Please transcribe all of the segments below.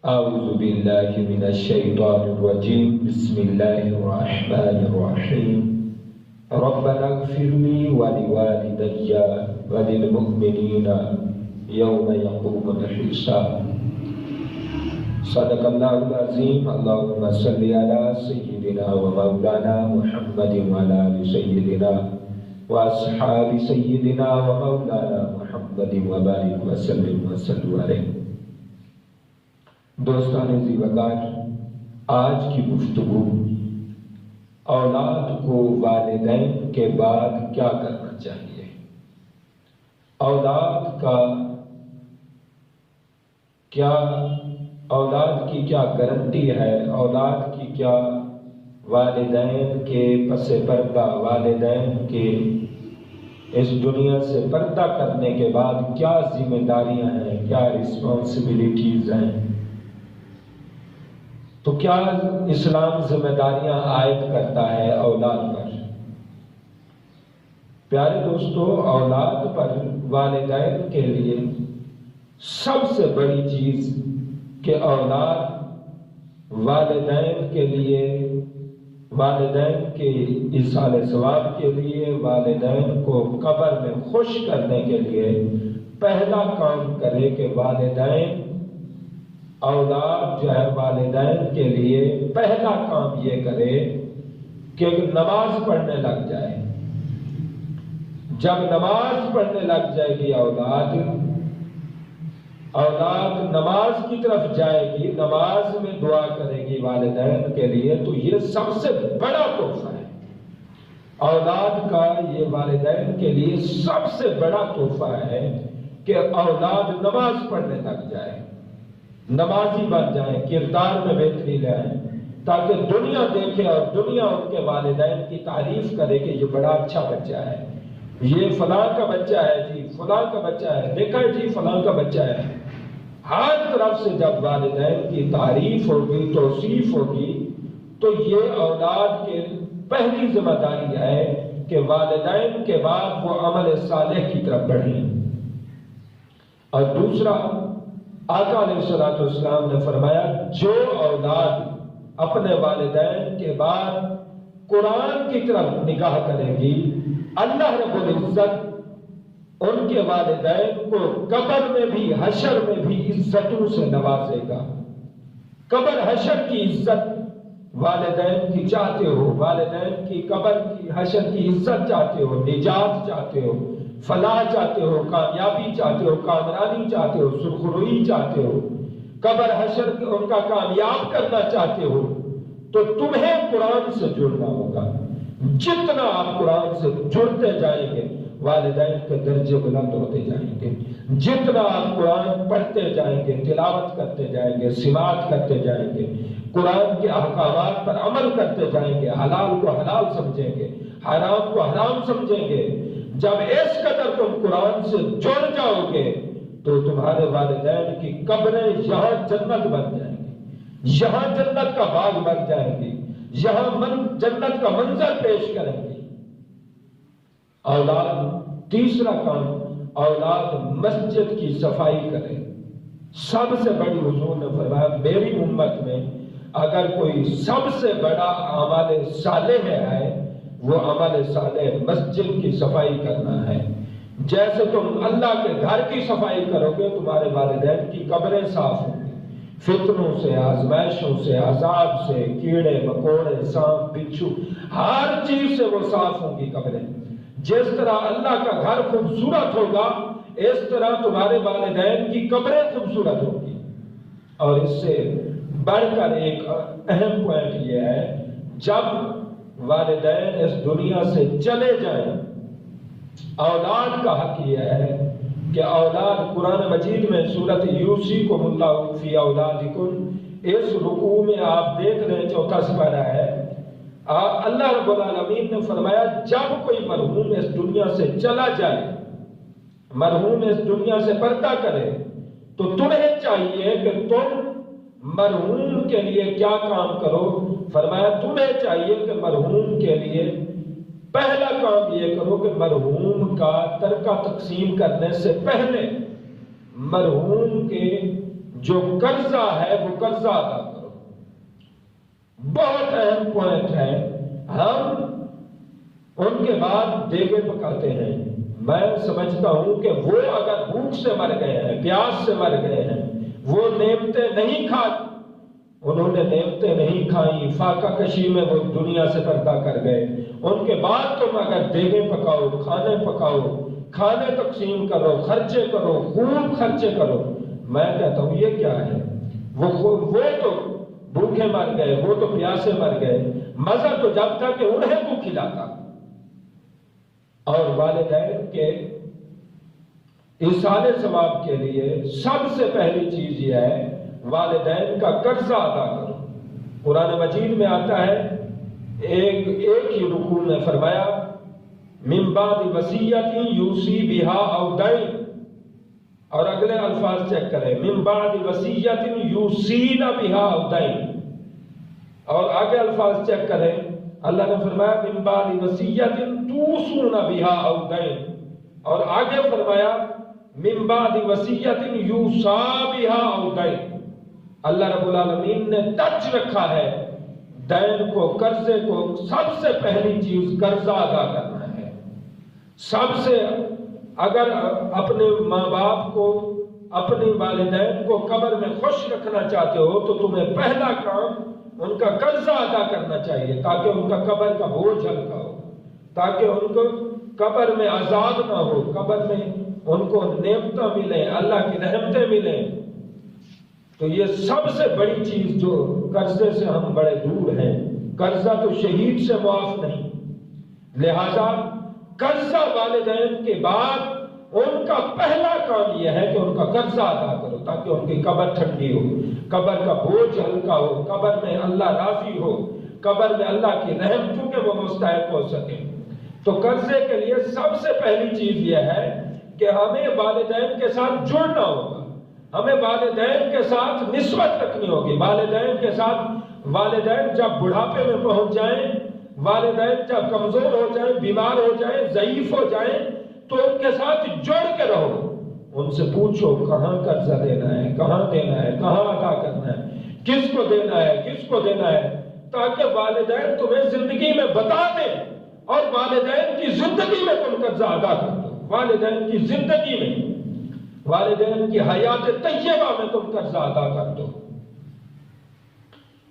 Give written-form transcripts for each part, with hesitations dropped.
اعوذ باللہ من الشیطان الرجیم بسم اللہ الرحمن الرحیم ربنا اغفر لی ولوالدی وللمؤمنین یوم یقوم الحساب۔ صدق اللہ العظیم۔ اللہم صلی علی سیدنا و مولانا محمد وعلی آل سیدنا و اصحاب سیدنا و مولانا محمد وبارک وسلم وصلوا علیہ۔ دوستان ذی وقار، آج کی گفتگو اولاد کو والدین کے بعد کیا کرنا چاہیے، اولاد کی کیا گارنٹی ہے، اولاد کی کیا والدین کے پس پردہ، والدین کے اس دنیا سے پردہ کرنے کے بعد کیا ذمہ داریاں ہیں، کیا رسپانسبلٹیز ہیں، تو کیا اسلام ذمہ داریاں عائد کرتا ہے اولاد پر۔ پیارے دوستو، اولاد پر والدین کے لیے سب سے بڑی چیز کہ اولاد والدین کے لیے، والدین کے ایصال ثواب کے لیے، والدین کو قبر میں خوش کرنے کے لیے پہلا کام کرے کہ والدین، اولاد جو ہے والدین کے لیے پہلا کام یہ کرے کہ نماز پڑھنے لگ جائے۔ جب نماز پڑھنے لگ جائے گی اولاد نماز کی طرف جائے گی، نماز میں دعا کرے گی والدین کے لیے، تو یہ سب سے بڑا تحفہ ہے اولاد کا۔ یہ والدین کے لیے سب سے بڑا تحفہ ہے کہ اولاد نماز پڑھنے لگ جائے، نمازی بن جائیں، کردار میں بہتری لائیں، تاکہ دنیا دیکھے اور دنیا ان کے والدین کی تعریف کرے کہ یہ بڑا اچھا بچہ ہے، یہ فلاں کا بچہ ہے جی، فلاں کا بچہ ہے، دیکھا جی فلاں کا بچہ ہے۔ ہر طرف سے جب والدین کی تعریف ہوگی، توصیف ہوگی، تو یہ اولاد کے پہلی ذمہ داری ہے کہ والدین کے بعد وہ عمل صالح کی طرف بڑھیں۔ اور دوسرا، آقا علیہ السلام نے فرمایا جو اولاد اپنے والدین کے بعد قرآن کی طرف نگاہ کرے گی، اللہ رب العزت ان کے والدین کو قبر میں بھی حشر میں بھی عزتوں سے نوازے گا۔ قبر حشر کی عزت والدین کی چاہتے ہو، والدین کی قبر کی حشر کی عزت چاہتے ہو، نجات چاہتے ہو، فلاح چاہتے ہو، کامیابی چاہتے ہو، کامرانی چاہتے ہو، سرخروئی چاہتے ہو، قبر حشر ان کا کامیاب کرنا چاہتے ہو، تو تمہیں قرآن سے جڑنا ہوگا۔ جتنا آپ قرآن سے جڑتے جائیں گے والدین کے درجے بلند ہوتے جائیں گے، جتنا آپ قرآن پڑھتے جائیں گے، تلاوت کرتے جائیں گے، سماعت کرتے جائیں گے، قرآن کے احکامات پر عمل کرتے جائیں گے، حلال کو حلال سمجھیں گے، حرام کو حرام سمجھیں گے۔ جب اس قدر تم قرآن سے جڑ جاؤ گے تو تمہارے والدین کی قبریں یہاں جنت بن جائیں گی، یہاں جنت کا باغ بن جائیں گی، یہاں جنت کا منظر پیش کریں گی۔ اولاد، تیسرا کام، اولاد مسجد کی صفائی کرے۔ سب سے بڑی، حضور نے فرمایا میری امت میں اگر کوئی سب سے بڑا عمل صالح ہے وہ عمل صالح مسجد کی صفائی کرنا ہے۔ جیسے تم اللہ کے گھر کی صفائی کرو گے تمہارے والدین کی قبریں صاف ہوں گی، فتنوں سے، آزمائشوں سے، عذاب سے، کیڑے مکوڑے، سانپ بچھو، ہر چیز سے وہ صاف ہوں گی قبریں۔ جس طرح اللہ کا گھر خوبصورت ہوگا اس طرح تمہارے والدین کی قبریں خوبصورت ہوگی۔ اور اس سے بڑھ کر ایک اہم پوائنٹ یہ ہے، جب والدین اس دنیا سے چلے جائیں، اولاد کا حق یہ ہے کہ اولاد، قرآن مجید میں سورۃ یوصیکم اللہ فی اولادکم، اس رکوع میں آپ دیکھ رہے ہیں 4واں سپارہ ہے، اللہ رب العالمین نے فرمایا جب کوئی مرحوم اس دنیا سے چلا جائے، مرحوم اس دنیا سے پردہ کرے، تو تمہیں چاہیے کہ تم مرحوم کے لیے کیا کام کرو۔ فرمایا تمہیں چاہیے کہ مرحوم کے لیے پہلا کام یہ کرو کہ مرحوم کا ترکہ تقسیم کرنے سے پہلے مرحوم کے جو قرضہ ہے وہ قرضہ ادا کرو۔ بہت اہم پوائنٹ ہے۔ ہم ان کے بعد دیگے پکاتے ہیں۔ میں سمجھتا ہوں کہ وہ اگر بھوک سے مر گئے ہیں، پیاس سے مر گئے ہیں، وہ نعمتیں نہیں کھاتی، انہوں نے نعمتیں نہیں کھائیں، فاقہ کشی میں وہ دنیا سے پردہ کر گئے، ان کے بعد تم اگر دیگے پکاؤ، کھانے پکاؤ، کھانے تقسیم کرو، خرچے کرو، خوب خرچے کرو، میں کہتا ہوں یہ کیا ہے؟ وہ تو بھوکے مر گئے، وہ تو پیاسے مر گئے، مزہ تو جب تھا کہ انہیں تو کھلاتا۔ اور والدین کے ایصال ثواب کے لیے سب سے پہلی چیز یہ ہے والدین کا قرضہ ادا کرو۔ قرآن مجید میں آتا ہے، ایک ہی رکوع میں فرمایا من بعد وصیۃ یوصی بہا او دین، اور اگلے الفاظ چیک کریں، من بعد وصیۃ یوصین بہا او دین، اور آگے الفاظ چیک کریں، اللہ نے فرمایا من بعد وصیۃ توصون بہا او دین، اور آگے فرمایا من بعد وصیۃ یوصا بہا او دین۔ اللہ رب العالمین نے ٹچ رکھا ہے دین کو، قرضے کو۔ سب سے پہلی چیز قرضہ ادا کرنا ہے۔ سب سے اگر اپنے ماں باپ کو، اپنے والدین کو قبر میں خوش رکھنا چاہتے ہو تو تمہیں پہلا کام ان کا قرضہ ادا کرنا چاہیے، تاکہ ان کا قبر کا بوجھ ہلکا ہو، تاکہ ان کو قبر میں عذاب نہ ہو، قبر میں ان کو نعمتیں ملیں، اللہ کی رحمتیں ملیں۔ تو یہ سب سے بڑی چیز جو قرضے سے ہم بڑے دور ہیں، قرضہ تو شہید سے معاف نہیں، لہذا قرضہ والدین کے بعد ان کا پہلا کام یہ ہے کہ ان کا قرضہ ادا کرو، تاکہ ان کی قبر ٹھنڈی ہو، قبر کا بوجھ ہلکا ہو، قبر میں اللہ راضی ہو، قبر میں اللہ کی رحمتوں کے وہ مستحق ہو سکے۔ تو قرضے کے لیے سب سے پہلی چیز یہ ہے کہ ہمیں والدین کے ساتھ جڑنا ہوگا، ہمیں والدین کے ساتھ نسبت رکھنی ہوگی، والدین کے ساتھ، والدین جب بڑھاپے میں پہنچ جائیں، والدین جب کمزور ہو جائیں، بیمار ہو جائیں، ضعیف ہو جائیں، تو ان کے ساتھ جڑ کے رہو، ان سے پوچھو کہاں قرضہ دینا ہے، کہاں دینا ہے، کہاں ادا کرنا ہے، کس کو دینا ہے، کس کو دینا ہے، تاکہ والدین تمہیں زندگی میں بتا دیں اور والدین کی زندگی میں تم قرضہ ادا کر دو، والدین کی زندگی میں، والدین کی حیات طیبہ میں تم قرضہ ادا کر دو۔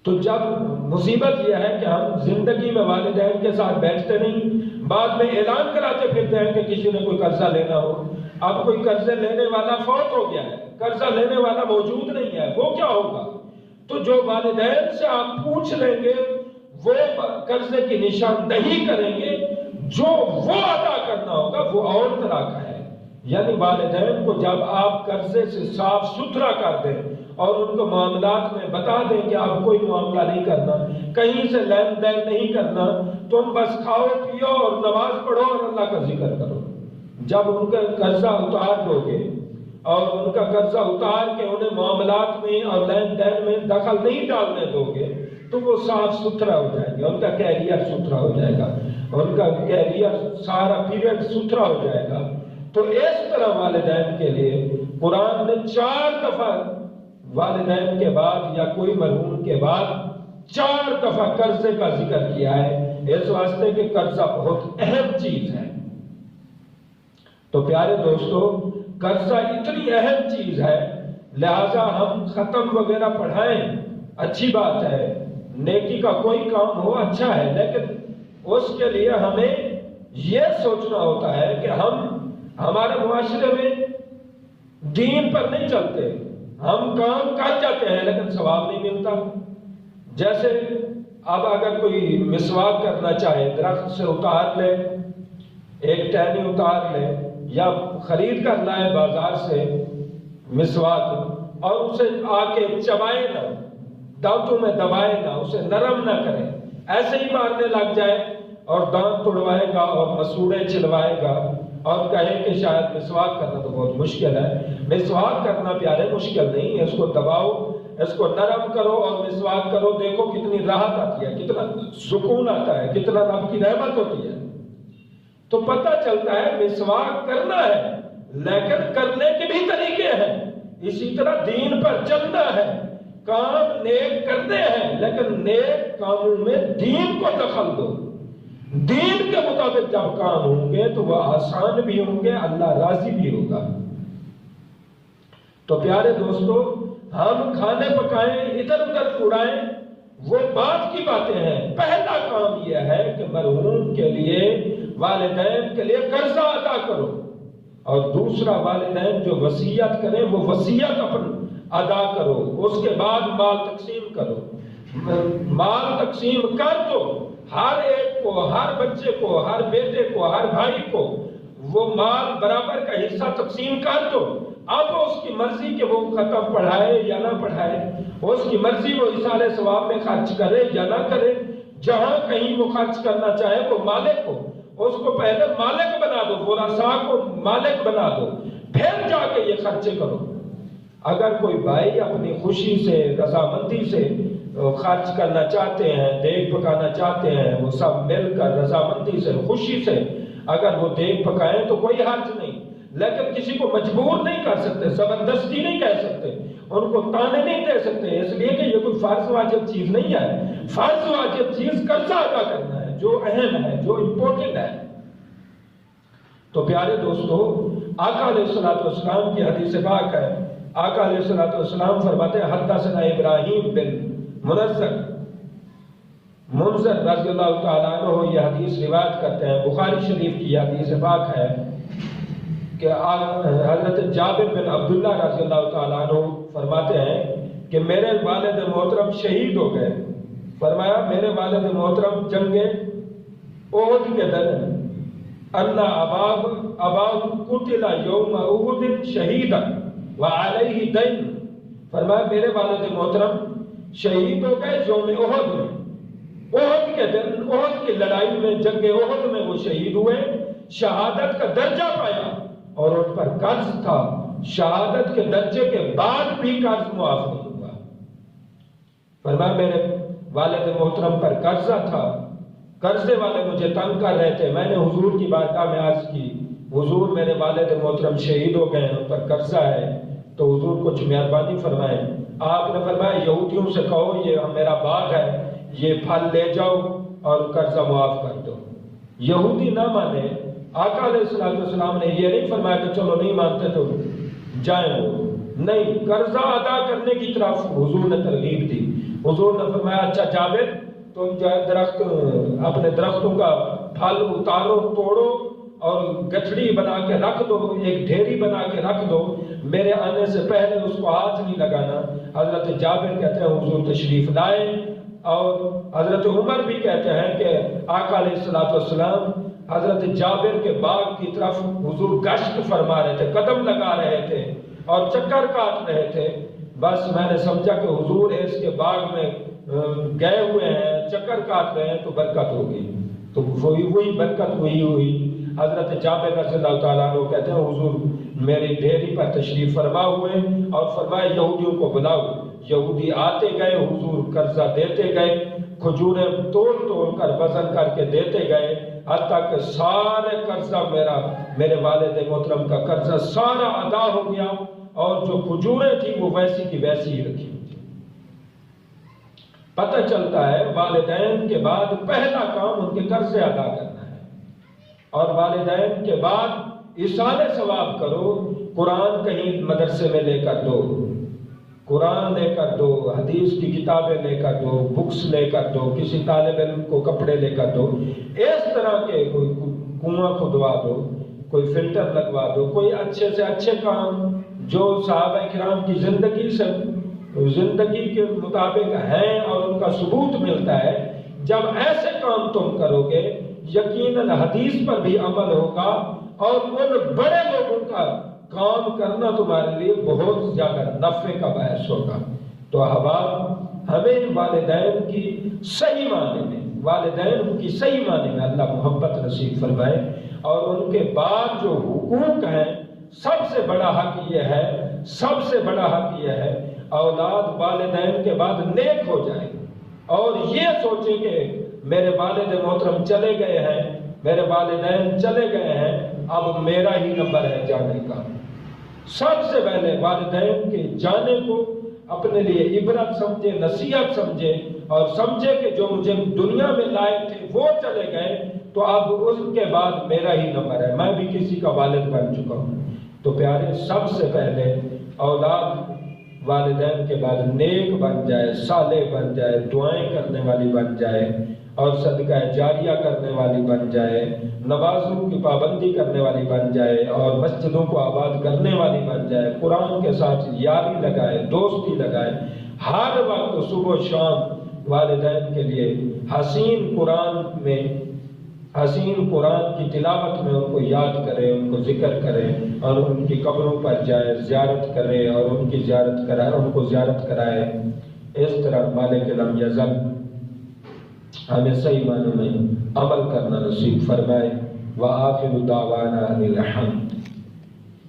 تو جب مصیبت یہ ہے کہ ہم زندگی میں والدین کے ساتھ بیٹھتے نہیں، بعد میں اعلان کراتے پھرتے ہیں کہ کسی نے کوئی قرضہ لینا ہو، اب کوئی قرضے لینے والا فوت ہو گیا ہے، قرضہ لینے والا موجود نہیں ہے، وہ کیا ہوگا؟ تو جو والدین سے آپ پوچھ لیں گے وہ قرضے کی نشاندہی کریں گے، جو وہ ادا کرنا ہوگا وہ اور طرح کا ہے۔ یعنی والدین کو جب آپ قرضے سے صاف ستھرا کر دیں اور ان کو معاملات میں بتا دیں کہ آپ کوئی معاملہ نہیں کرنا، کہیں سے لین دین نہیں کرنا، تم بس کھاؤ پیو اور نماز پڑھو اور اللہ کا ذکر کرو۔ جب ان کا قرضہ اتار دو گے اور ان کا قرضہ اتار کے انہیں معاملات میں اور لین دین میں دخل نہیں ڈالنے دو گے تو وہ صاف ستھرا ہو جائے گا، ان کا کیریئر ستھرا ہو جائے گا، ان کا کیریئر سارا پیریڈ ستھرا ہو جائے گا۔ تو اس طرح والدین کے لیے قرآن نے 4 دفعہ والدین کے بعد یا کوئی مرحوم کے بعد 4 دفعہ قرضے کا ذکر کیا ہے، اس واسطے کہ قرضہ بہت اہم چیز ہے۔ تو پیارے دوستو، قرضہ اتنی اہم چیز ہے، لہذا ہم ختم وغیرہ پڑھائیں، اچھی بات ہے، نیکی کا کوئی کام ہو اچھا ہے، لیکن اس کے لیے ہمیں یہ سوچنا ہوتا ہے کہ ہم ہمارے معاشرے میں دین پر نہیں چلتے، ہم کام کر جاتے ہیں لیکن ثواب نہیں ملتا۔ جیسے اب اگر کوئی مسواک کرنا چاہے، درخت سے اتار لے، ایک ٹہنی اتار لے یا خرید کر لائے بازار سے مسواک اور اسے آ کے چبائے نہ، دانتوں میں دبائے نہ، اسے نرم نہ کرے، ایسے ہی مارنے لگ جائے اور دانت توڑوائے گا اور مسوڑے چلوائے گا اور کہے کہ شاید مسواک کرنا تو بہت مشکل ہے۔ مسواک کرنا پیارے مشکل نہیں ہے، اس کو دباؤ، اس کو نرم کرو اور مسواک کرو، دیکھو کتنی راحت آتی ہے، کتنا سکون آتا ہے، کتنا رب کی رحمت ہوتی ہے۔ تو پتہ چلتا ہے مسواک کرنا ہے، لیکن کرنے کے بھی طریقے ہیں۔ اسی طرح دین پر چلنا ہے، کام نیک کرنے ہیں، لیکن نیک کاموں میں دین کو دخل دو۔ دین کے مطابق جب کام ہوں گے تو وہ آسان بھی ہوں گے، اللہ راضی بھی ہوگا۔ تو پیارے دوستو، ہم کھانے پکائیں، ادھر ادھر اڑائیں، وہ بات کی باتیں ہیں۔ پہلا کام یہ ہے کہ مرحوم کے لیے، والدین کے لیے قرضہ ادا کرو، اور دوسرا والدین جو وصیت کریں وہ وصیت ادا کرو، اس کے بعد مال تقسیم کرو۔ مال تقسیم کر دو، ہر ایک کو، ہر بچے کو، ہر بیٹے کو، ہر بھائی کو وہ مال برابر کا حصہ تقسیم کر دو۔ اب اس کی مرضی کہ وہ ختم پڑھائے یا نہ پڑھائے، اس کی مرضی وہ ایصال ثواب میں خرچ کرے یا نہ کرے، جہاں کہیں وہ خرچ کرنا چاہے وہ مالک ہو، اس کو پہلے مالک بنا دو، ورثاء کو مالک بنا دو، پھر جا کے یہ خرچے کرو۔ اگر کوئی بھائی اپنی خوشی سے، رضامندی سے خرچ کرنا چاہتے ہیں، دیگ پکانا چاہتے ہیں، وہ سب مل کر رضامندی سے، خوشی سے اگر وہ دیگ پکائیں تو کوئی حرج نہیں، لیکن کسی کو مجبور نہیں کر سکتے، زبردستی نہیں کہہ سکتے، ان کو تانے نہیں دے سکتے، اس لیے کہ یہ کوئی فرض واجب چیز نہیں ہے۔ فرض واجب چیز قرضہ ادا کرنا ہے، جو اہم ہے، جو امپورٹنٹ ہے۔ تو پیارے دوستو، آقا علیہ السلام کی حدیث پاک ہے، آقا علیہ السلام فرماتے ہیں، حدثنا ابراہیم بن منذر رضی اللہ تعالیٰ عنہ یہ حدیث روایت کرتے ہیں، بخاری شریف کی یہ حدیث پاک ہے کہ حضرت جابر بن عبداللہ رضی اللہ تعالیٰ عنہ فرماتے ہیں کہ میرے والد محترم شہید ہو گئے۔ فرمایا میرے والد محترم جنگ احد کے دن ان اباہ قتل یوم احد شہیدا وعلیہ دین، فرمایا میرے والد محترم شہید ہو گئے یوم احد میں، احد کے دن، احد کی لڑائی میں، جنگ احد میں وہ شہید ہوئے، شہادت کا درجہ پایا، اور ان پر قرض تھا، شہادت کے درجے کے بعد بھی قرض معاف نہیں ہوا۔ فرمایا میرے والد محترم پر قرضہ تھا، قرضے والے مجھے تنگ کر رہے تھے، میں نے حضور کی بارگاہ میں عرض کی، حضور میرے والد محترم شہید ہو گئے، ان پر قرضہ ہے، تو حضور کچھ مہربانی فرمائیں۔ آپ نے فرمایا یہودیوں سے کہو یہ میرا باغ ہے، یہ پھل لے جاؤ اور قرضہ معاف کر دو۔ یہودی نہ مانے، آقا علیہ السلام نے یہ نہیں فرمایا کہ چلو نہیں مانتے تو جائیں، وہ نہیں، قرضہ ادا کرنے کی طرف حضور نے ترغیب دی۔ حضور نے فرمایا اچھا جابر، تم جو اپنے درختوں کا پھل اتارو، توڑو اور گٹھڑی بنا کے رکھ دو، ایک ڈھیری بنا کے رکھ دو، میرے آنے سے پہلے اس کو ہاتھ نہیں لگانا۔ حضرت جابر کہتے ہیں حضور تشریف لائے، اور حضرت عمر بھی کہتے ہیں کہ آقا علیہ السلام حضرت جابر کے باغ کی طرف حضور گشت فرما رہے تھے، قدم لگا رہے تھے اور چکر کاٹ رہے تھے، بس میں نے سمجھا کہ حضور اس کے باغ میں گئے ہوئے ہیں، چکر کاٹ رہے ہیں، تو برکت ہوگی، تو وہی برکت ہوئی۔ حضرت جابر رضی اللہ تعالیٰ عنہ کہتے ہیں حضور میری ڈھیری پر تشریف فرما ہوئے اور فرمایا یہودیوں کو بلاؤ۔ یہودی آتے گئے، حضور قرضہ دیتے گئے، کھجوریں توڑ توڑ کر وزن کر کے دیتے گئے، حتیٰ کہ سارے قرضہ میرے والد محترم کا قرضہ سارا ادا ہو گیا، اور جو کھجوریں تھیں وہ ویسی کی ویسی ہی رکھی۔ پتہ چلتا ہے والدین کے بعد پہلا کام ان کے قرضے ادا کرنا ہے، اور والدین کے بعد ایصال ثواب کرو۔ قرآن کہیں مدرسے میں لے کر دو، قرآن لے کر دو، حدیث کی کتابیں لے کر دو، بکس لے کر دو، کسی طالب علم کو کپڑے لے کر دو، اس طرح کے کوئی کنواں کھدوا دو، کوئی فلٹر لگوا دو، کوئی اچھے سے اچھے کام جو صحابہ کرام کی زندگی کے مطابق ہیں اور ان کا ثبوت ملتا ہے، جب ایسے کام تم کرو گے یقیناً حدیث پر بھی عمل ہوگا، اور ان بڑے لوگوں کا کام کرنا تمہارے لیے بہت زیادہ نفع کا باعث ہوگا۔ تو احباب، ہمیں والدین کی صحیح معنی میں اللہ محبت نصیب فرمائے، اور ان کے بعد جو حقوق ہیں، سب سے بڑا حق یہ ہے اولاد والدین کے بعد نیک ہو جائے، اور یہ سوچے کہ میرے والد محترم چلے گئے ہیں، میرے والدین چلے گئے ہیں، اب میرا ہی نمبر ہے جانے کا۔ سب سے پہلے والدین کے جانے کو اپنے لیے عبرت سمجھے، نصیحت سمجھے، اور سمجھے کہ جو مجھے دنیا میں لائے تھے وہ چلے گئے، تو اب اس کے بعد میرا ہی نمبر ہے، میں بھی کسی کا والد بن چکا ہوں۔ تو پیارے، سب سے پہلے اولاد والدین کے بعد نیک بن جائے، صالح بن جائے، دعائیں کرنے والی بن جائے، اور صدقہ جاریہ کرنے والی بن جائے، نمازوں کی پابندی کرنے والی بن جائے، اور مسجدوں کو آباد کرنے والی بن جائے، قرآن کے ساتھ یاری لگائے، دوستی لگائے، ہر وقت صبح و شام والدین کے لیے حسین قرآن کی تلاوت میں ان کو یاد کرے، ان کو ذکر کرے، اور ان کی قبروں پر جائے، زیارت کرے، اور ان کی زیارت کرائے، ان کو زیارت کرائے۔ اس طرح مالک لم یزل ہمیں صحیح معنوں میں عمل کرنا نصیب فرمائے۔ وآخر دعوانا الحمد